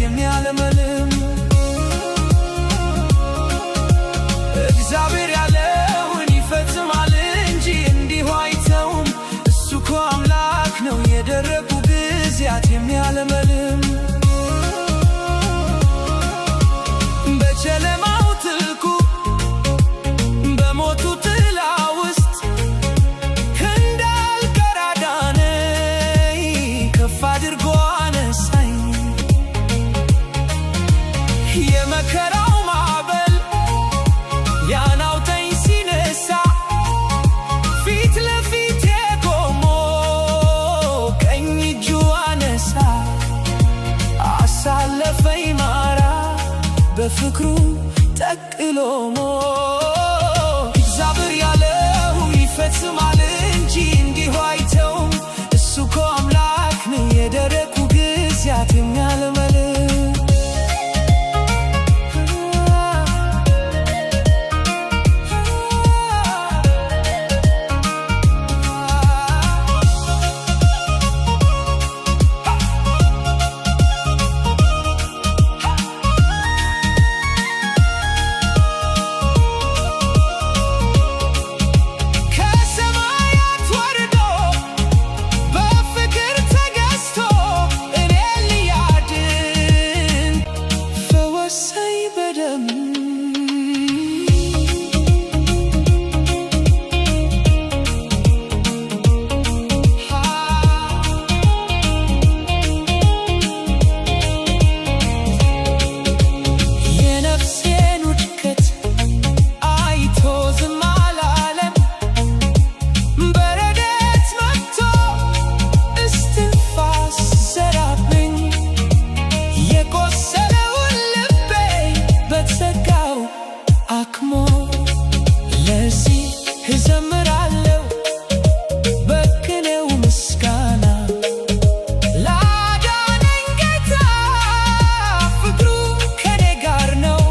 የሚያለመልም እግዚአብሔር ያለውን ይፈጽማል እንጂ እንዲሁ አይተውም እሱ እኮ አምላክ ነው የደረቁ ጊዜያት የሚያለመልም በጨለማው ጥልቁ በሞቱ ጥላ ውስጥ እንዳልቀር አዳነኝ ከፍ አድርጎ አነሳኝ የመከራው ማዕበል ሊያናውጠኝ ሲነሳ ፊት ለፊቴ ቆሞ ቀኝ እጁ አነሳ አሳለፈኝ ማራ በፍቅሩ ጠቅሎሞ እግዚአብሔር ያለውን ይፈጽማል እንጂ እንዲሁ አይተውም እሱ እኮ አምላክ ነው የደረቁ ጊዜያት የሚያለመልም እዘምራለሁ በቅኔው ምስጋና ላዳነኝ ጌታ ፍቅሩ ከኔ ጋር ነው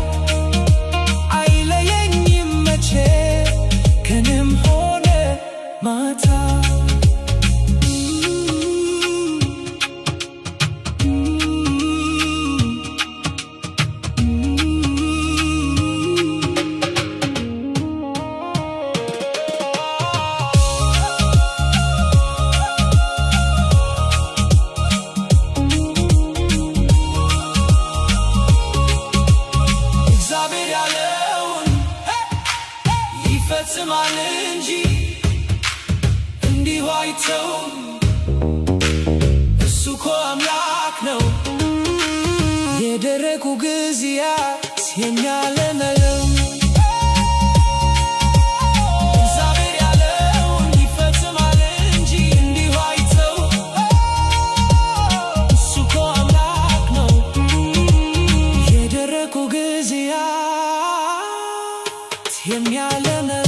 አይለየኝም መቼ ቀንም ሆነ ማታ ይፈጽማል እንጂ እንዲሁ አይተውም እሱ እኮ አምላክ ነው የደረቁ ጊዜያት የሚያለመልም እግዚአብሔር ያለውን ይፈጽማል እንጂ እንዲሁ አይተውም እሱ እኮ አምላክ ነው የደረቁ ጊዜያት የሚያለመልም